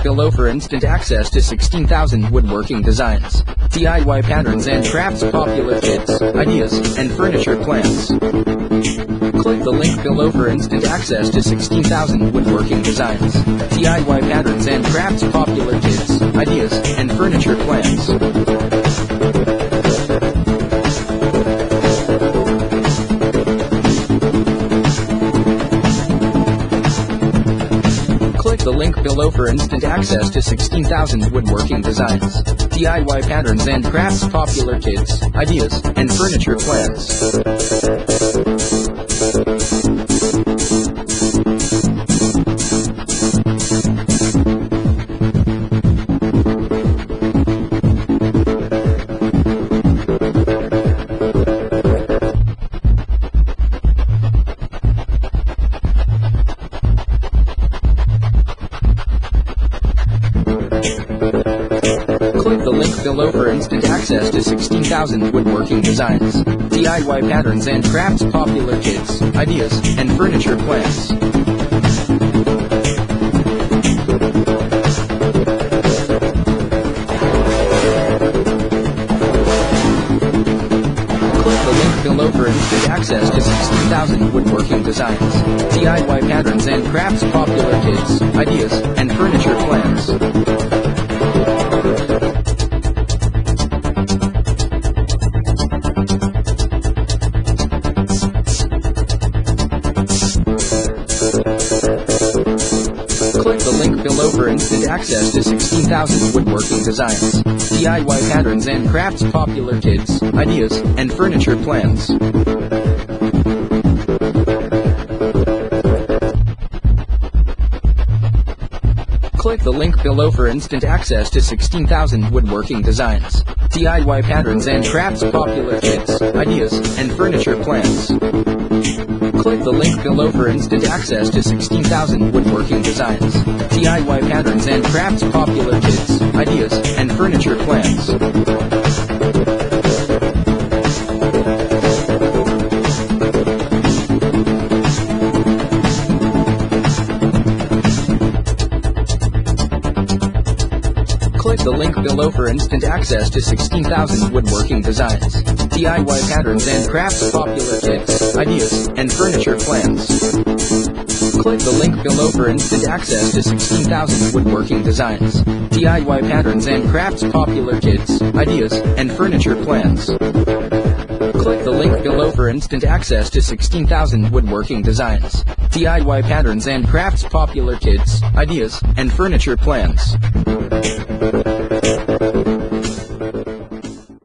below for instant access to 16,000 woodworking designs, DIY patterns and crafts, popular kits, ideas, and furniture plans. Click the link below for instant access to 16,000 woodworking designs, DIY patterns and crafts, popular kits, ideas, and furniture plans. Click the link below for instant access to 16,000 woodworking designs, DIY patterns and crafts, popular kits, ideas, and furniture plans. Click the link below for instant access to 16,000 woodworking designs, DIY patterns and crafts, popular kits, ideas, and furniture plans. Click the link below for instant access to 16,000 woodworking designs, DIY patterns and crafts, popular kits, ideas, and furniture plans. Click the link below for instant access to 16,000 woodworking designs, DIY patterns and crafts, popular kits, ideas, and furniture plans. Click the link below for instant access to 16,000 woodworking designs, DIY patterns and crafts, popular kits, ideas, and furniture plans. Click the link below for instant access to 16,000 woodworking designs, DIY patterns and crafts, popular kits, ideas, and furniture plans. Click the link below for instant access to 16,000 woodworking designs, DIY patterns and crafts, popular kits, ideas, and furniture plans. Click the link below for instant access to 16,000 woodworking designs, DIY patterns and crafts, popular kits, ideas, and furniture plans. Click the link below for instant access to 16,000 woodworking designs, DIY patterns and crafts, popular kits, ideas, and furniture plans.